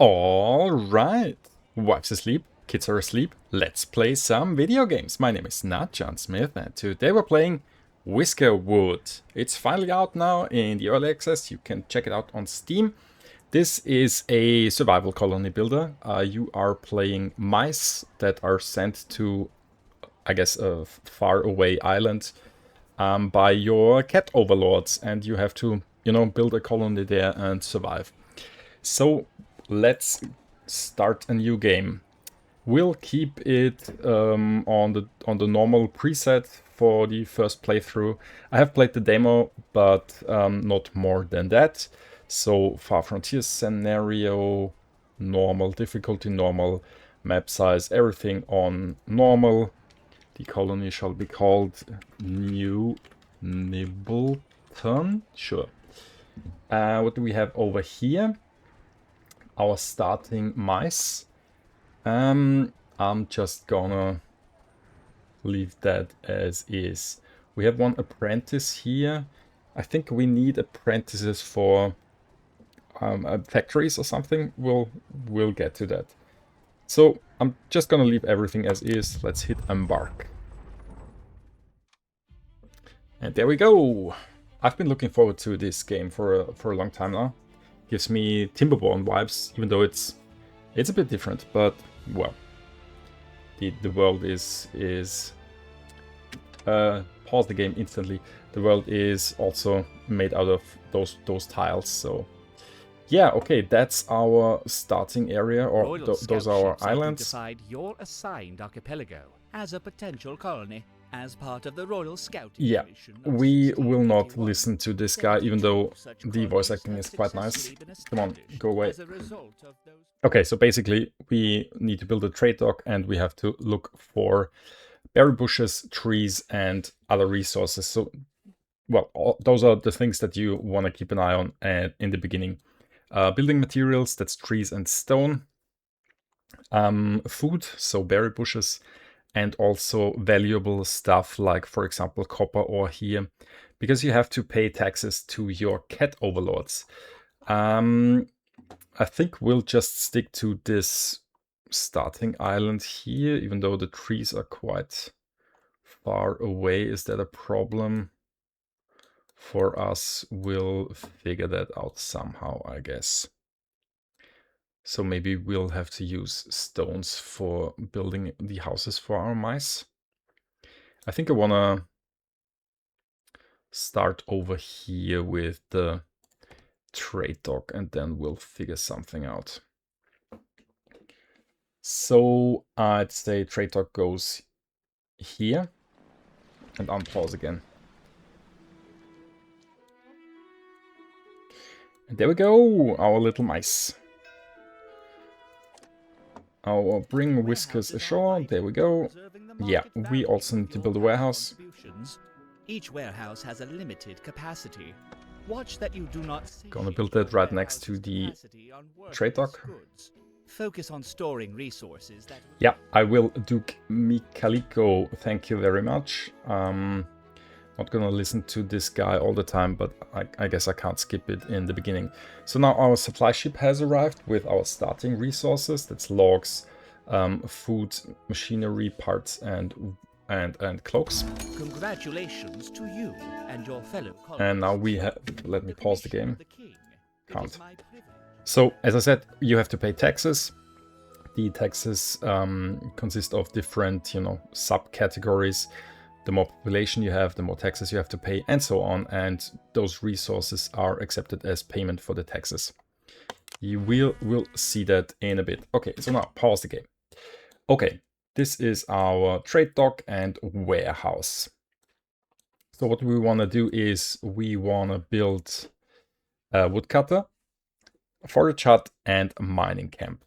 All right. Wife's asleep, kids are asleep. Let's play some video games. My name is not John Smith, and today we're playing Whiskerwood. It's finally out now in the early access. You can check it out on Steam. This is a survival colony builder. You are playing mice that are sent to, I guess, a far away island by your cat overlords, and you have to, build a colony there and survive. So let's start a new game. We'll keep it on the normal preset for the first playthrough. I have played the demo, but not more than that. So Far Frontier scenario, normal, difficulty normal, map size, everything on normal. The colony shall be called New Nibbleton. Sure. What do we have over here? Our starting mice. I'm just gonna leave that as is. We have one apprentice here. I think we need apprentices for factories or something. We'll get to that. So I'm just gonna leave everything as is. Let's hit embark. And there we go. I've been looking forward to this game for a long time now. Gives me Timberborn vibes, even though it's a bit different, but well, the world is pause the game instantly. The world is also made out of those tiles, so yeah, okay, that's our starting area, or those are our islands. Decide your assigned archipelago as a potential colony as part of the Royal Scouting. Yeah, we will not listen to this guy, even though the voice acting is quite nice. Come on, go away. Okay, so basically we need to build a trade dock, and we have to look for berry bushes, trees, and other resources. So, well, those are the things that you want to keep an eye on in the beginning. Building materials, that's trees and stone. Food, so berry bushes, and also valuable stuff like, for example, copper ore here, because you have to pay taxes to your cat overlords. I think we'll just stick to this starting island here, even though the trees are quite far away. Is that a problem for us? We'll figure that out somehow, I guess. So maybe we'll have to use stones for building the houses for our mice. I think I want to start over here with the trade dock, and then we'll figure something out. So I'd say trade dock goes here, and unpause again. And there we go, our little mice. I'll bring Whiskers ashore. There we go. Yeah, we also need to build a warehouse. Each warehouse has a limited capacity. Watch that you do not. Gonna build that right next to the trade dock. Focus on storing resources. Yeah, I will, Duke Mikaliko. Thank you very much. Not gonna listen to this guy all the time, but I guess I can't skip it in the beginning. So now our supply ship has arrived with our starting resources. That's logs, food, machinery, parts, and cloaks. Congratulations to you and your fellow colleagues. And now we have. Let me pause the game. Can't. So as I said, you have to pay taxes. The taxes consist of different, subcategories. The more population you have, the more taxes you have to pay, and so on. And those resources are accepted as payment for the taxes. You will see that in a bit. Okay, so now pause the game. Okay, this is our trade dock and warehouse. So what we want to do is we want to build a woodcutter, a forage hut, and a mining camp,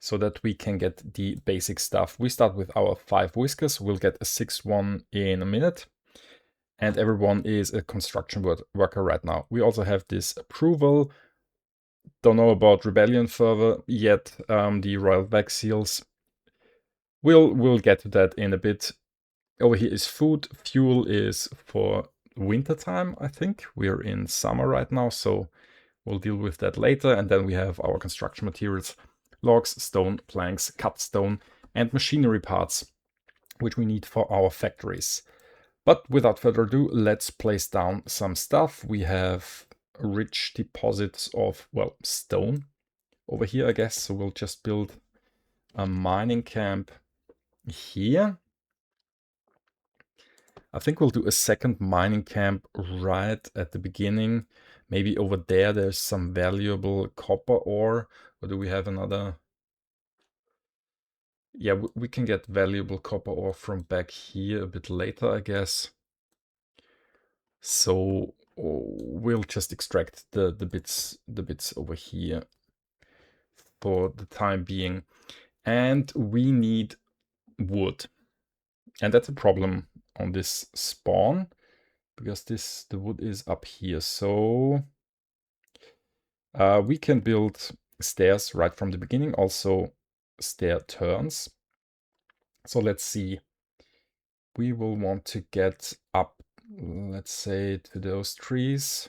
so that we can get the basic stuff. We start with our 5 whiskers. We'll get a 6th one in a minute. And everyone is a construction worker right now. We also have this approval. Don't know about rebellion further yet. The royal vac seals. We'll get to that in a bit. Over here is food. Fuel is for winter time, I think. We're in summer right now, so we'll deal with that later. And then we have our construction materials. logs, stone, planks, cut stone, and machinery parts, which we need for our factories. But without further ado, let's place down some stuff. We have rich deposits of, well, stone over here, I guess. So we'll just build a mining camp here. I think we'll do a second mining camp right at the beginning. Maybe over there, there's some valuable copper ore. Or do we have another? Yeah, we can get valuable copper ore from back here a bit later, I guess. So we'll just extract the bits over here for the time being. And we need wood. And that's a problem on this spawn, because the wood is up here. So we can build stairs right from the beginning, also stair turns. So let's see. We will want to get up, let's say, to those trees.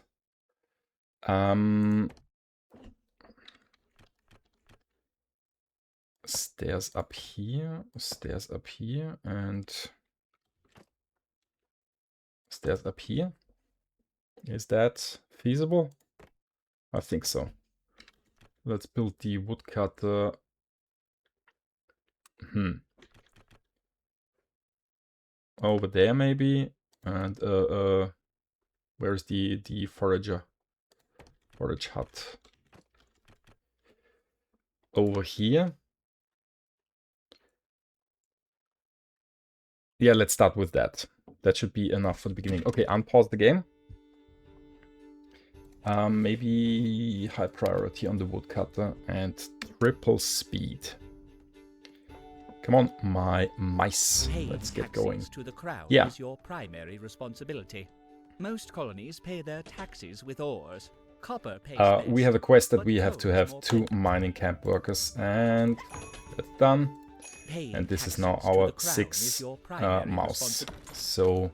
Stairs up here, and stairs up here. Is that feasible? I think so. Let's build the woodcutter. Over there maybe. And where's the forage hut? Over here. Yeah, let's start with that. That should be enough for the beginning. Okay, unpause the game. Maybe high priority on the woodcutter and triple speed. Come on, my mice. Let's get going. To the crown Yeah. is your primary responsibility. Most colonies pay their taxes with ores. Copper pays we have a quest that we have to have 2 mining camp workers, and that's done. And this is now our 6th mouse. So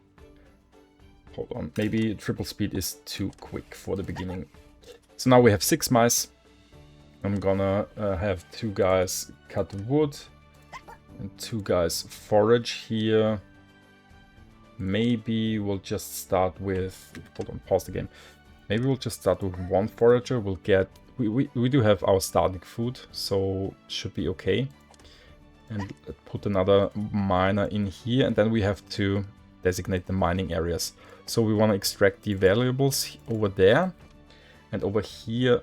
hold on, maybe triple speed is too quick for the beginning. So now we have 6 mice. I'm gonna have 2 guys cut wood and 2 guys forage here. Maybe we'll just start with, hold on, pause the game. Maybe we'll just start with 1 forager. We'll get, we do have our starting food, so should be okay. And put another miner in here, and then we have to designate the mining areas. So we want to extract the valuables over there, and over here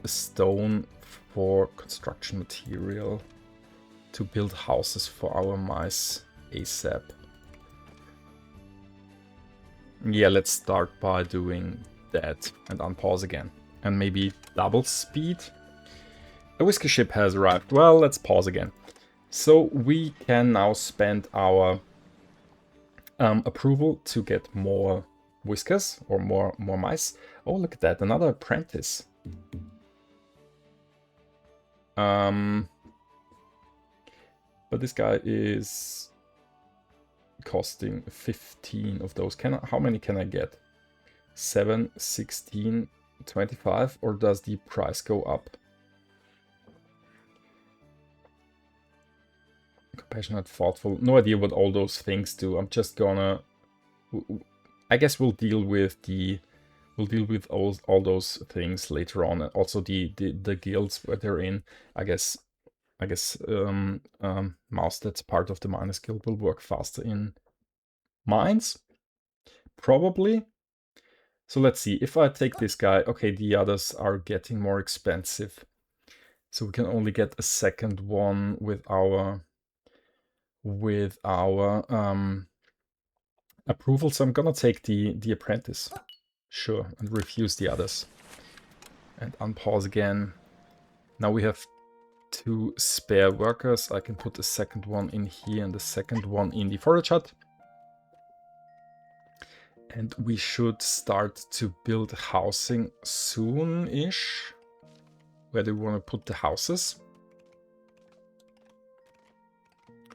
stone for construction material to build houses for our mice ASAP. Yeah, let's start by doing that and unpause again. And maybe double speed. A whiskey ship has arrived. Well, let's pause again. So we can now spend our approval to get more whiskers or more mice. Oh, look at that, another apprentice. But this guy is costing 15 of those. How many can I get? 7, 16, 25, or does the price go up? Compassionate, thoughtful. No idea what all those things do. I'm just gonna, I guess we'll deal with all those things later on. Also the guilds where they're in. I guess mouse that's part of the miners guild will work faster in mines, probably. So let's see, if I take this guy, okay, the others are getting more expensive, so we can only get a second one with our approval. So I'm gonna take the apprentice, sure, and refuse the others. And unpause again. Now we have 2 spare workers. I can put the second one in here and the second one in the forage hut. And we should start to build housing soon-ish. Where do we want to put the houses?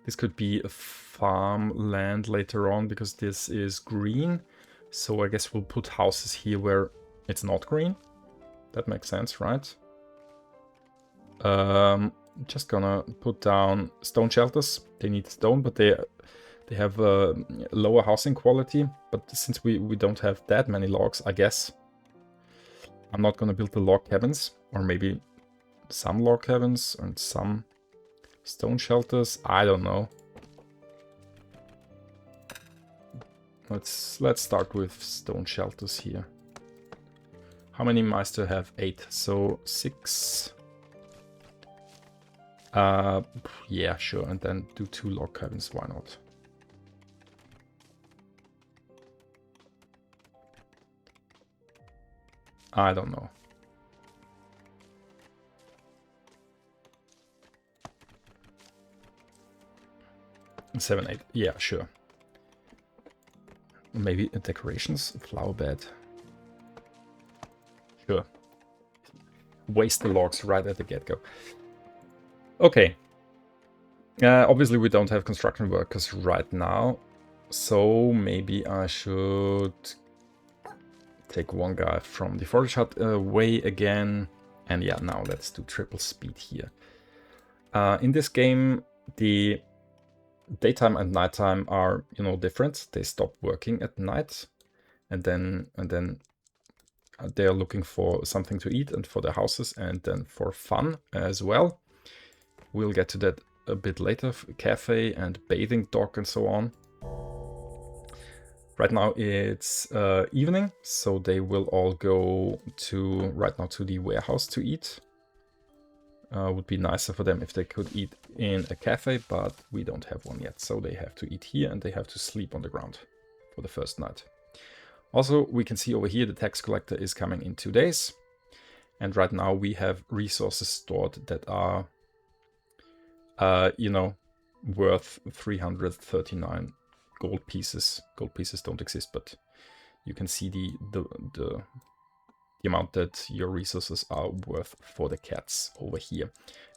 This could be a farmland later on because this is green. So I guess we'll put houses here where it's not green. That makes sense, right? Just gonna put down stone shelters. They need stone, but they have lower housing quality. But since we don't have that many logs, I guess I'm not gonna build the log cabins, or maybe some log cabins and some stone shelters. I don't know. Let's start with stone shelters here. How many Meister have? 8, so 6. Yeah, sure, and then do 2 log cabins, why not? I don't know. Seven, 8, yeah, sure. Maybe decorations, flower bed. Sure. Waste the logs right at the get-go. Okay. Obviously we don't have construction workers right now, so maybe I should take one guy from the forage hut away again. And yeah, now let's do triple speed here. In this game, the daytime and nighttime are, you know, different. They stop working at night, and then they are looking for something to eat and for their houses, and then for fun as well. We'll get to that a bit later. Cafe and bathing dock and so on. Right now it's evening, so they will all go to right now to the warehouse to eat. Would be nicer for them if they could eat in a cafe, but we don't have one yet, so they have to eat here and they have to sleep on the ground for the first night. Also, we can see over here the tax collector is coming in 2 days, and right now we have resources stored that are, you know, worth 339 gold pieces. Gold pieces don't exist, but you can see the amount that your resources are worth for the cats over here.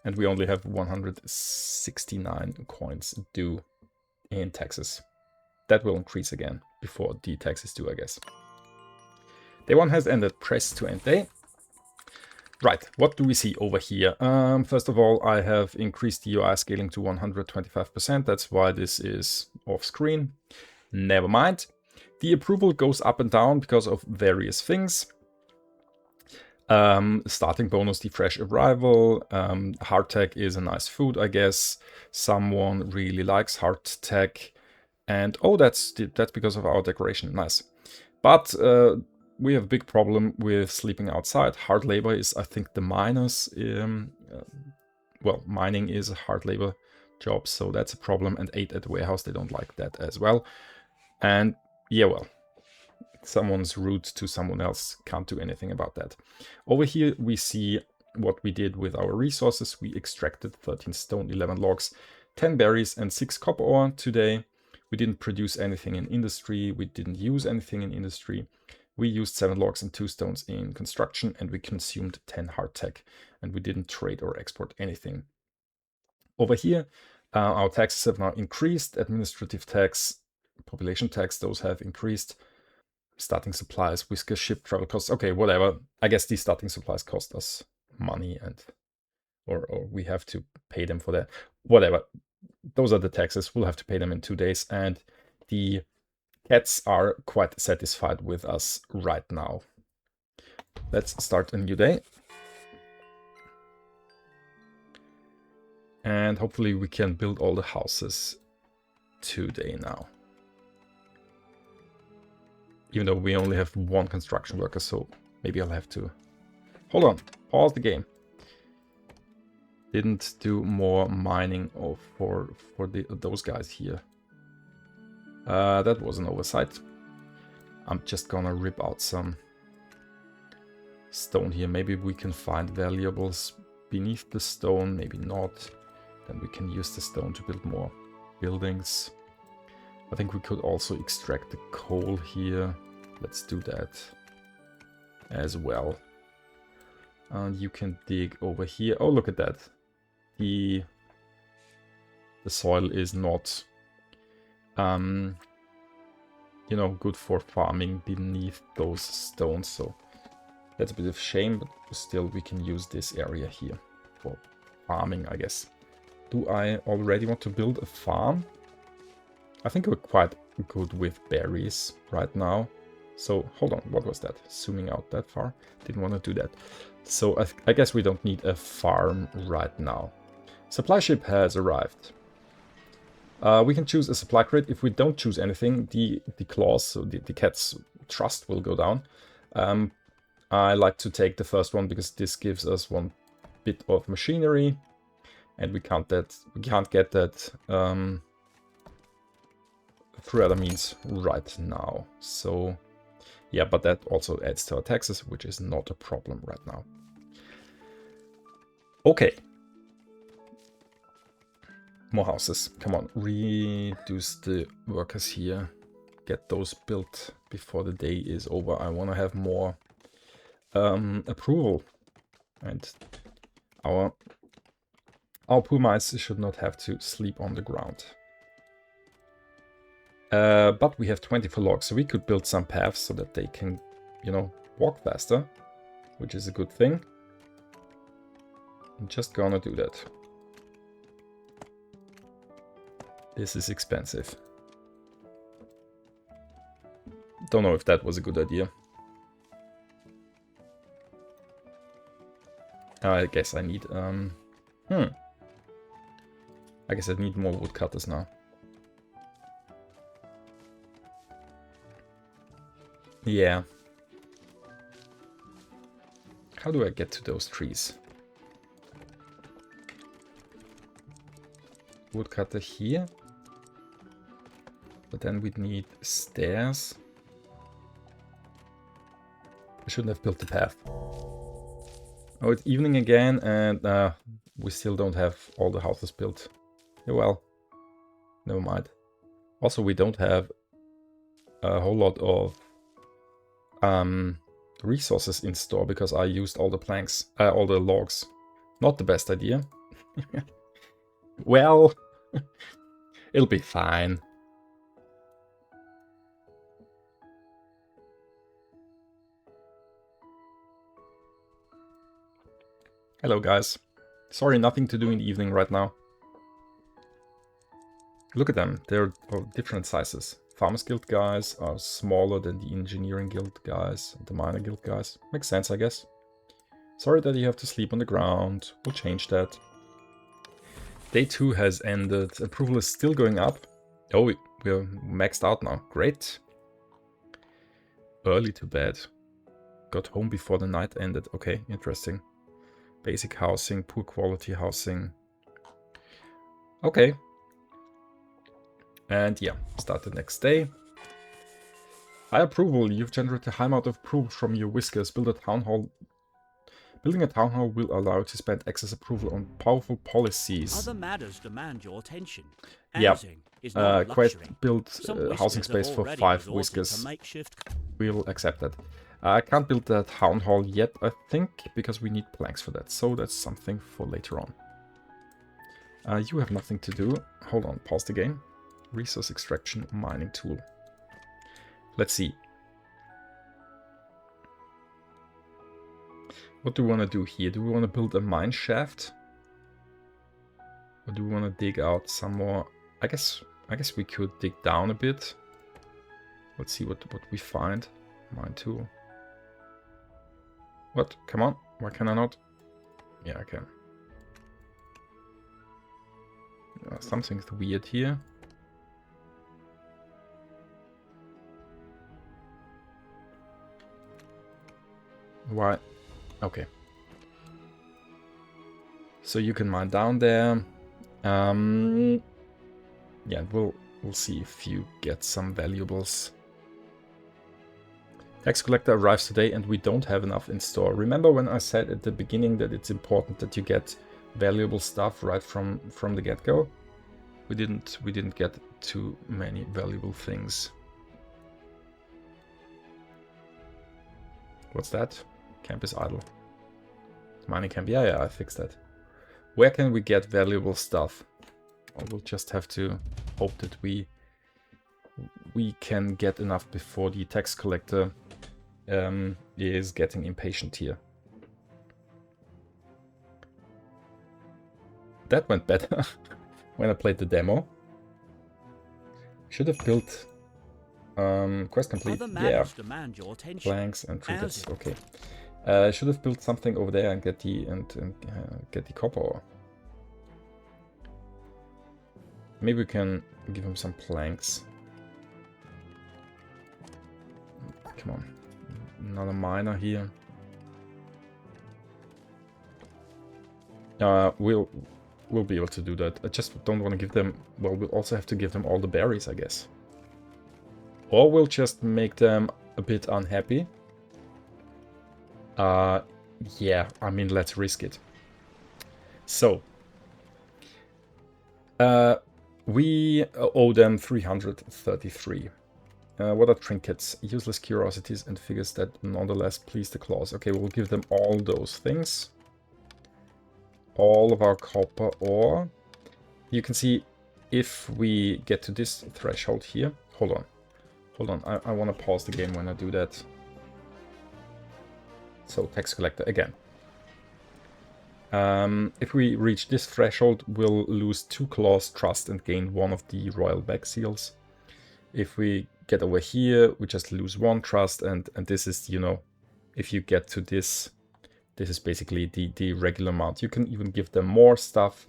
And we only have 169 coins due in taxes. That will increase again before the taxes due, I guess. Day 1 has ended. Press to end day. Right, what do we see over here? First of all, I have increased the UI scaling to 125%. That's why this is off screen. Never mind. The approval goes up and down because of various things. Starting bonus, the fresh arrival. Hardtack is a nice food, I guess. Someone really likes hardtack. And oh, that's because of our decoration. Nice. But we have a big problem with sleeping outside. Hard labor is, I think, the miners. Well, mining is a hard labor job, so that's a problem. And 8 at the warehouse, they don't like that as well. And yeah, well, someone's rude to someone else, can't do anything about that. Over here we see what we did with our resources. We extracted 13 stone, 11 logs, 10 berries and 6 copper ore today. We didn't produce anything in industry, we didn't use anything in industry. We used 7 logs and 2 stones in construction, and we consumed 10 hardtack, and we didn't trade or export anything. Over here our taxes have now increased. Administrative tax, population tax, those have increased. Starting supplies, whisker, ship, travel costs. Okay, whatever. I guess these starting supplies cost us money, and or we have to pay them for that. Whatever. Those are the taxes. We'll have to pay them in 2 days, and the cats are quite satisfied with us right now. Let's start a new day. And hopefully we can build all the houses today now. Even though we only have 1 construction worker, so maybe I'll have to... Hold on, pause the game. Didn't do more mining for those guys here. That was an oversight. I'm just gonna rip out some stone here. Maybe we can find valuables beneath the stone, maybe not. Then we can use the stone to build more buildings. I think we could also extract the coal here. Let's do that as well. And you can dig over here. Oh, look at that. The soil is not, you know, good for farming beneath those stones. So that's a bit of a shame, but still we can use this area here for farming, I guess. Do I already want to build a farm? I think we're quite good with berries right now. So, hold on, what was that? Zooming out that far? Didn't want to do that. So, I guess we don't need a farm right now. Supply ship has arrived. We can choose a supply crate. If we don't choose anything, the clause, so the cat's trust will go down. I like to take the first one because this gives us one bit of machinery, and we can't get that through other means right now. So yeah, but that also adds to our taxes, which is not a problem right now. Okay. More houses. Come on, reduce the workers here. Get those built before the day is over. I want to have more approval. And our poor mice should not have to sleep on the ground. But we have 24 logs, so we could build some paths so that they can, you know, walk faster, which is a good thing. I'm just gonna do that. This is expensive. Don't know if that was a good idea. I guess I need, I guess I need more woodcutters now. Yeah. How do I get to those trees? Woodcutter here. But then we'd need stairs. I shouldn't have built the path. Oh, it's evening again, and we still don't have all the houses built. Yeah, well, never mind. Also, we don't have a whole lot of resources in store because I used all the planks, all the logs. Not the best idea. Well, it'll be fine. Hello guys. Sorry, nothing to do in the evening right now. Look at them, they're of different sizes. Farmers Guild guys are smaller than the Engineering Guild guys, the Miner Guild guys. Makes sense, I guess. Sorry that you have to sleep on the ground. We'll change that. Day 2 has ended. Approval is still going up. Oh, we're maxed out now. Great. Early to bed. Got home before the night ended. Okay, interesting. Basic housing, poor quality housing. Okay. And yeah, start the next day. High approval. You've generated a high amount of approval from your whiskers. Build a town hall. Building a town hall will allow you to spend excess approval on powerful policies. Other matters demand your attention. Yeah. Is not a Quest luxury. build housing space for 5 whiskers. We'll accept that. I can't build the town hall yet, I think, because we need planks for that. So that's something for later on. You have nothing to do. Hold on, pause the game. Resource extraction mining tool. Let's see. What do we want to do here? Do we want to build a mine shaft? Or do we want to dig out some more? I guess we could dig down a bit. Let's see what we find. Mine tool. What? Come on. Why can I not? Yeah, I can. Something's weird here. Why? Okay. So you can mine down there. Yeah, we'll see if you get some valuables. Tax collector arrives today and we don't have enough in store. Remember when I said at the beginning that it's important that you get valuable stuff right from the get-go? We didn't get too many valuable things. What's that? Camp is idle. Mining camp. Yeah, I fixed that. Where can we get valuable stuff? Or we'll just have to hope that we can get enough before the tax collector is getting impatient here. that went better when I played the demo. Should have built quest complete. Yeah, planks and trinkets. Okay. I should have built something over there and get the get the copper ore. Maybe we can give him some planks. Come on, another miner here. We'll be able to do that. I just don't want to give them... Well, we'll also have to give them all the berries, I guess. Or we'll just make them a bit unhappy. Yeah, I mean, let's risk it. So, we owe them 333. What are trinkets? Useless curiosities and figures that nonetheless please the claws. Okay, we'll give them all those things. All of our copper ore. You can see if we get to this threshold here. Hold on. Hold on. I want to pause the game when I do that. So, tax collector again. If we reach this threshold, we'll lose 2 claws, trust, and gain 1 of the royal back seals. If we get over here, we just lose 1 trust, and this is, you know, if you get to this, this is basically the regular amount. You can even give them more stuff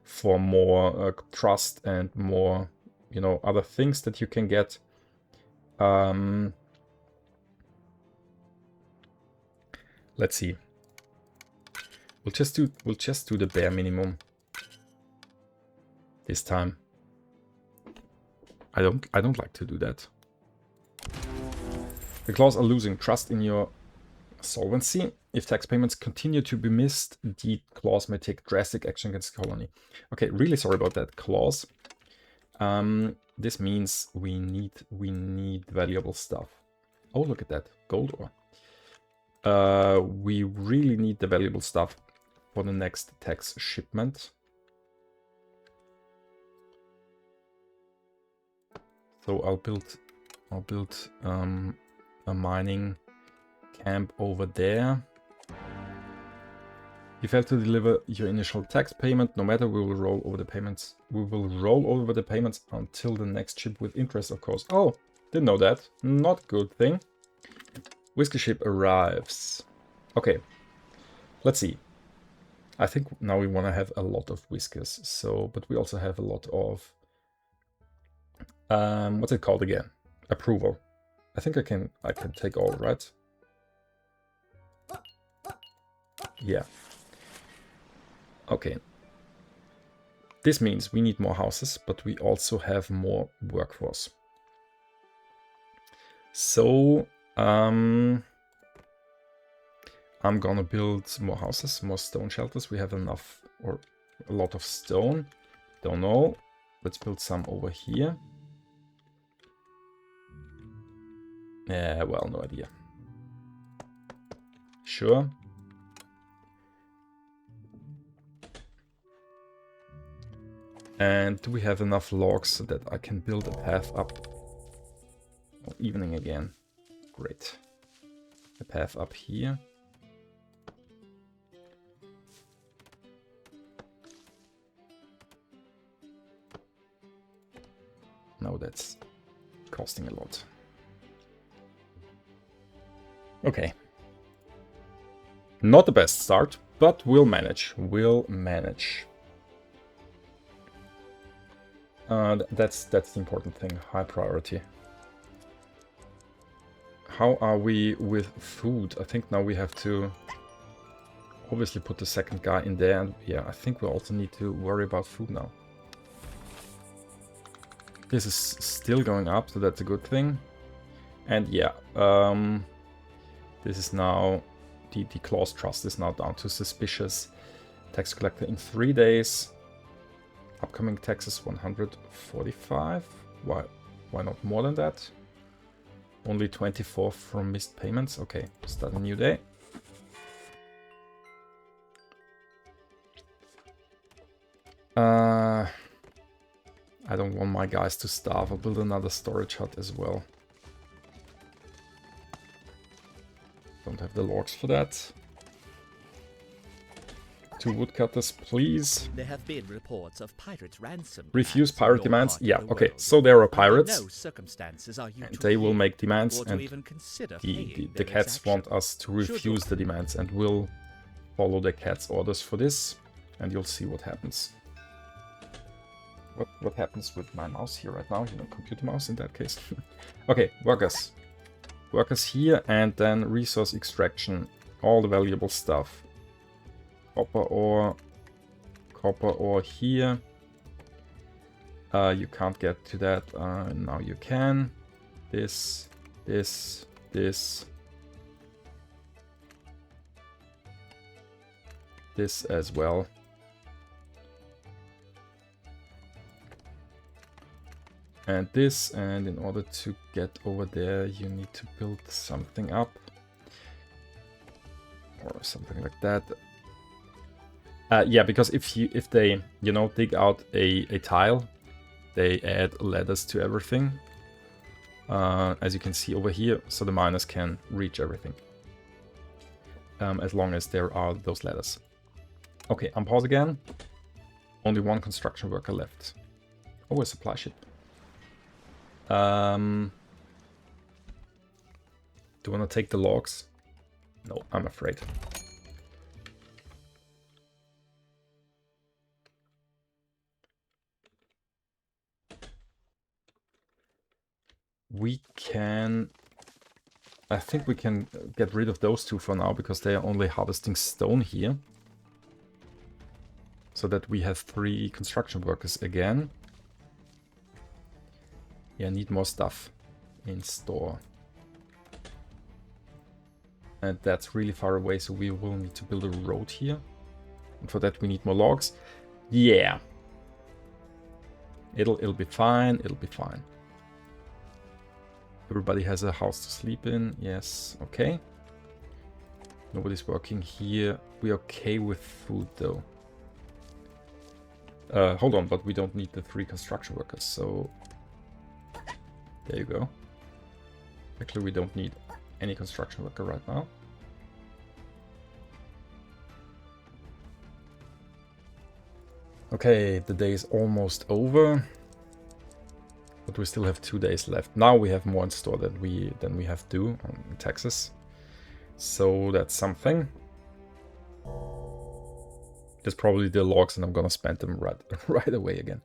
for more trust and more, you know, other things that you can get. Let's see. We'll just do the bare minimum this time. I don't like to do that. The claws are losing trust in your solvency. If tax payments continue to be missed, the claws may take drastic action against the colony. Okay, really sorry about that, claws. This means we need valuable stuff. Oh, look at that, gold ore. We really need the valuable stuff for the next tax shipment. So I'll build a mining camp over there. You failed to deliver your initial tax payment. No matter, we will roll over the payments. We will roll over the payments until the next ship with interest, of course. Oh, didn't know that. Not good thing. Whiskey ship arrives. Okay, let's see. I think now we want to have a lot of whiskers. So, but we also have a lot of what's it called again? Approval. I think I can take all, right? Yeah. Okay. This means we need more houses, but we also have more workforce. So, I'm gonna build more houses, more stone shelters. We have enough, or a lot of stone. Don't know. Let's build some over here. Yeah, well, no idea. Sure. And do we have enough logs so that I can build a path up? Oh, evening again. Great. A path up here. No, that's costing a lot. Okay. Not the best start, but we'll manage. We'll manage. That's the important thing. High priority. How are we with food? I think now we have to obviously put the second guy in there. And yeah, I think we also need to worry about food now. This is still going up, so that's a good thing. And yeah, this is now, the clause trust is now down to suspicious. Tax collector in 3 days. Upcoming taxes 145. Why not more than that? Only 24 from missed payments. Okay, start a new day. I don't want my guys to starve. I'll build another storage hut as well. Don't have the logs for that. 2 woodcutters, please. There have been reports of pirate ransom. Refuse demands in pirate your demands. part of Yeah, the okay. world. So there are Under pirates. no circumstances are you And to they will pay make demands, or to and even consider the paying their cats want exaction. us to refuse the demands, and we'll follow the cat's orders for this, and you'll see what happens. What happens with my mouse here right now? You know, computer mouse in that case. Okay, workers. Workers here, and then resource extraction. All the valuable stuff. Copper ore here. You can't get to that. Now you can. This. This as well. And this, and in order to get over there, you need to build something up. Or something like that. Yeah, because if they, you know, dig out a tile, they add ladders to everything. As you can see over here, so the miners can reach everything. As long as there are those ladders. Okay, unpause again. Only 1 construction worker left. Oh, a supply ship. Do you want to take the logs? No, I'm afraid. We can... I think we can get rid of those 2 for now, because they are only harvesting stone here. So that we have 3 construction workers again. Yeah, need more stuff in store. And that's really far away, so we will need to build a road here. And for that we need more logs. Yeah. It'll be fine, it'll be fine. Everybody has a house to sleep in. Yes, okay. Nobody's working here. We're okay with food though. Hold on, but we don't need the 3 construction workers, so there you go. Actually, we don't need any construction worker right now. Okay, the day is almost over. But we still have 2 days left. Now we have more in store than we have due in Texas. So that's something. There's probably the logs, and I'm gonna spend them right away again.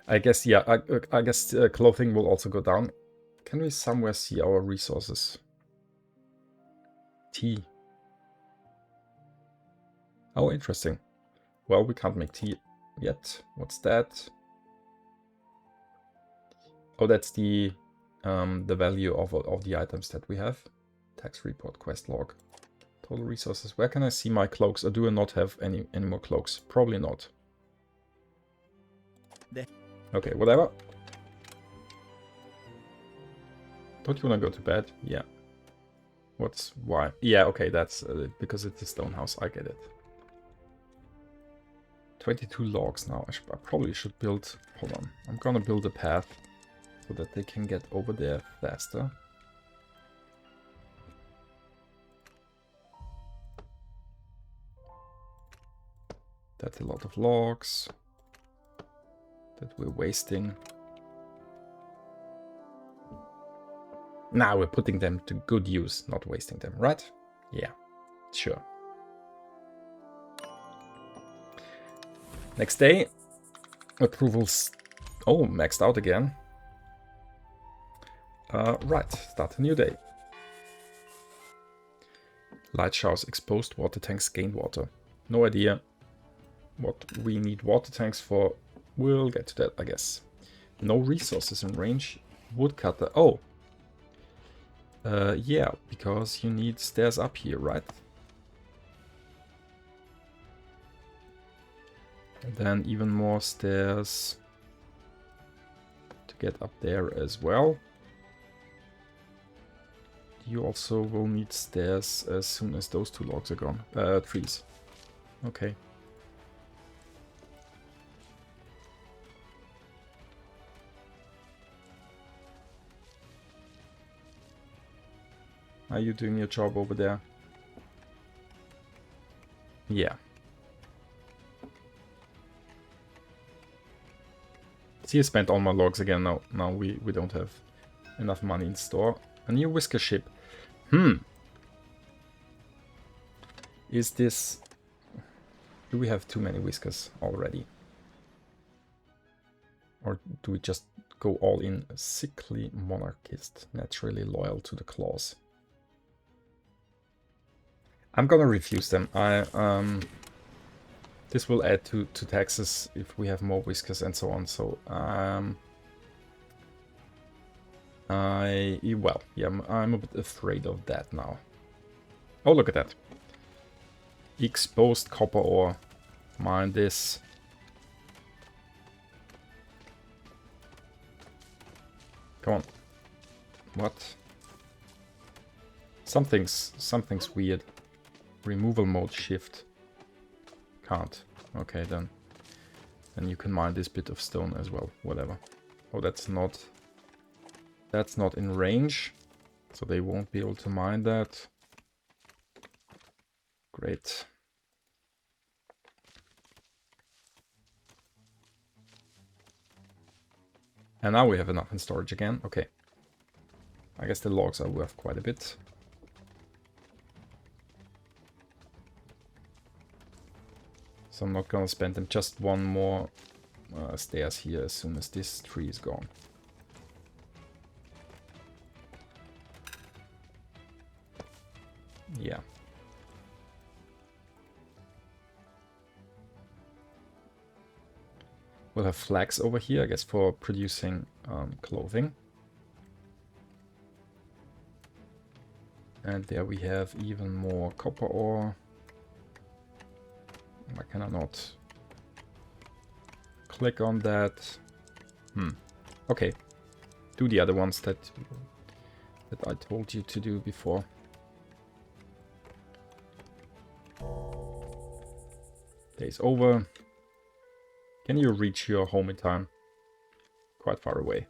I guess, yeah, I guess clothing will also go down. Can we somewhere see our resources? Tea. Oh, interesting. Well, we can't make tea yet. What's that? Oh, that's the value of the items that we have. Tax report, quest log. Total resources. Where can I see my cloaks? Or do I not have any more cloaks? Probably not. Okay, whatever. Don't you want to go to bed? Yeah. Why? Yeah, okay, that's because it's a stone house. I get it. 22 logs now. I probably should build... Hold on. I'm gonna build a path so that they can get over there faster. That's a lot of logs that we're wasting. Now we're putting them to good use, not wasting them, right? Yeah, sure. Next day, approvals. Oh, maxed out again. Right, start a new day. Light showers, exposed water tanks, gain water. No idea what we need water tanks for. We'll get to that, I guess. No resources in range. Woodcutter. Oh. Yeah, because you need stairs up here, right? And then even more stairs to get up there as well. You also will need stairs as soon as those 2 logs are gone. Trees. Okay. Are you doing your job over there? Yeah. See, I spent all my logs again. Now we don't have enough money in store. A new whisker ship. Is this... Do we have too many whiskers already? Or do we just go all in? A sickly monarchist, naturally loyal to the clause. I'm gonna refuse them. This will add to taxes if we have more whiskers and so on. So well, yeah, I'm a bit afraid of that now. Oh, look at that. Exposed copper ore. Mine this. Come on. What? Something's weird. Removal mode shift. Can't. Okay, then you can mine this bit of stone as well. Whatever. Oh, that's not in range, so they won't be able to mine that. Great. And now we have enough in storage again. Okay. I guess the logs are worth quite a bit. So I'm not gonna spend them. Just one more stairs here as soon as this tree is gone. Yeah. We'll have flax over here, I guess, for producing clothing. And there we have even more copper ore. Why can I not click on that? Okay. Do the other ones that I told you to do before. Day's over. Can you reach your home in time? Quite far away.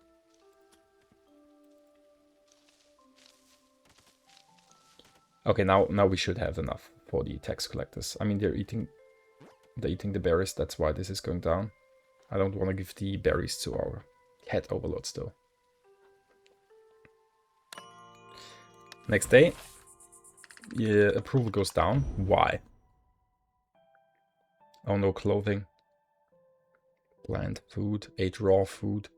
Okay, now we should have enough for the tax collectors. I mean, they're eating the berries. That's why this is going down. I don't want to give the berries to our cat overlords though. Next day, yeah, approval goes down. Why? Oh no, clothing. Bland food, 8 raw food.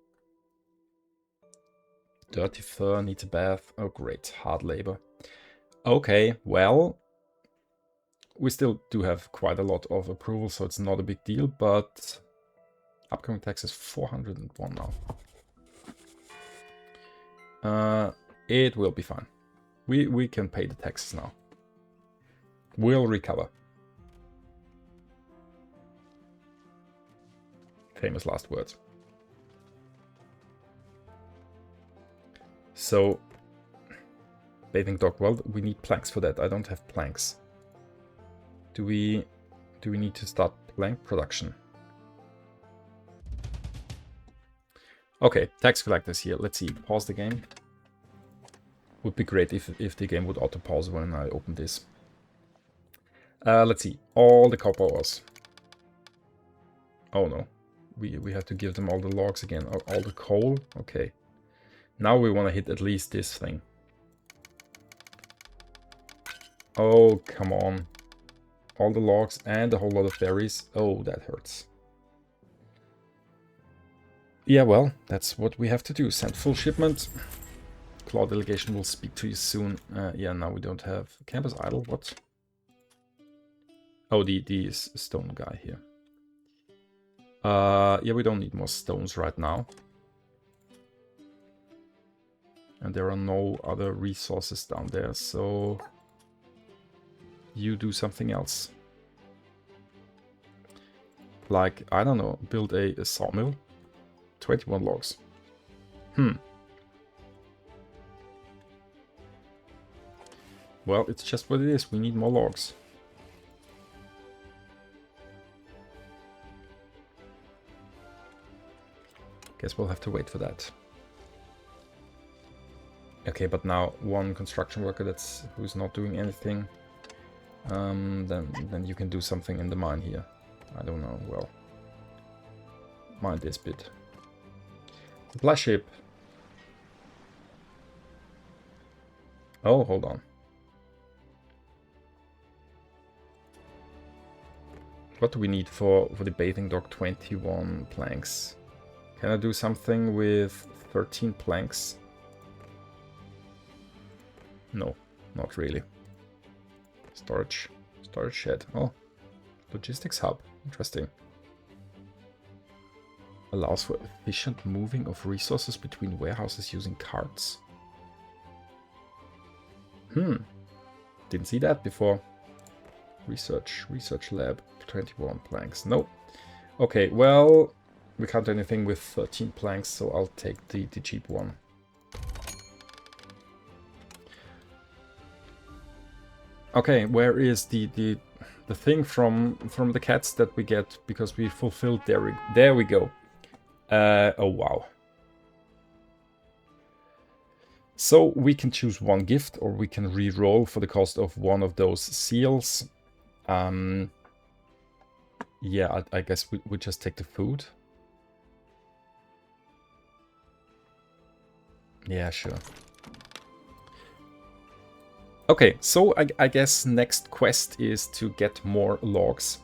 Dirty fur, needs a bath. Oh great, hard labor. Okay, well, we still do have quite a lot of approval, so it's not a big deal, but upcoming tax is 401 now. It will be fine. We can pay the taxes now. We'll recover. Famous last words. So, bathing dog. Well, we need planks for that. I don't have planks. Do we need to start plank production? Okay, tax collectors here. Let's see. Pause the game. Would be great if the game would auto pause when I open this. Let's see. All the copper ores. Oh no. We have to give them all the logs again. All the coal? Okay. Now we want to hit at least this thing. Oh, come on. All the logs and a whole lot of berries. Oh, that hurts. Yeah, well, that's what we have to do. Send full shipment. Claw delegation will speak to you soon. Yeah, now we don't have... Campus idle, what? Oh, the stone guy here. Yeah, we don't need more stones right now. And there are no other resources down there, so... You do something else. Like, I don't know, build a sawmill. 21 logs. Well, it's just what it is. We need more logs. Guess we'll have to wait for that. Okay, but now one construction worker who's not doing anything. Then you can do something in the mine here. I don't know. Well, mine this bit. Supply ship. Oh, hold on. What do we need for the bathing dock? 21 planks. Can I do something with 13 planks? No, not really. Storage shed. Oh, logistics hub. Interesting. Allows for efficient moving of resources between warehouses using carts. Didn't see that before. Research lab, 21 planks. No. Okay, well, we can't do anything with 13 planks, so I'll take the cheap one. Okay, where is the thing from the cats that we get because we fulfilled? There we go. Oh wow. So we can choose one gift, or we can re-roll for the cost of one of those seals. Yeah, I guess we just take the food. Yeah, sure. Okay, so I guess next quest is to get more logs.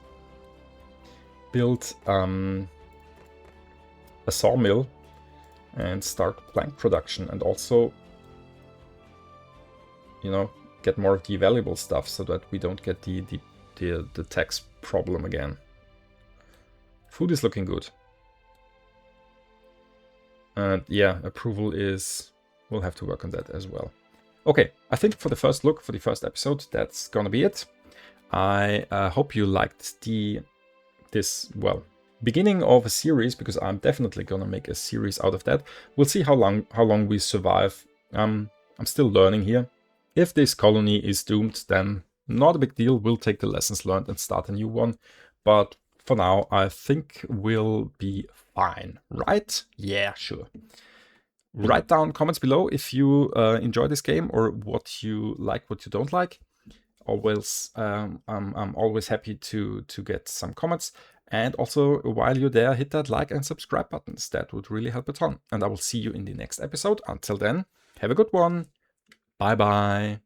Build a sawmill and start plank production, and also, you know, get more of the valuable stuff so that we don't get the tax problem again. Food is looking good. And yeah, approval is... we'll have to work on that as well. Okay, I think for the first look, for the first episode, that's gonna be it. I hope you liked this beginning of a series, because I'm definitely gonna make a series out of that. We'll see how long we survive. I'm still learning here. If this colony is doomed, then not a big deal. We'll take the lessons learned and start a new one. But for now, I think we'll be fine, right? Yeah, sure. Write down comments below if you enjoy this game, or what you like, what you don't like. Always, I'm always happy to get some comments. And also, while you're there, hit that like and subscribe buttons. That would really help a ton. And I will see you in the next episode. Until then, have a good one. Bye bye.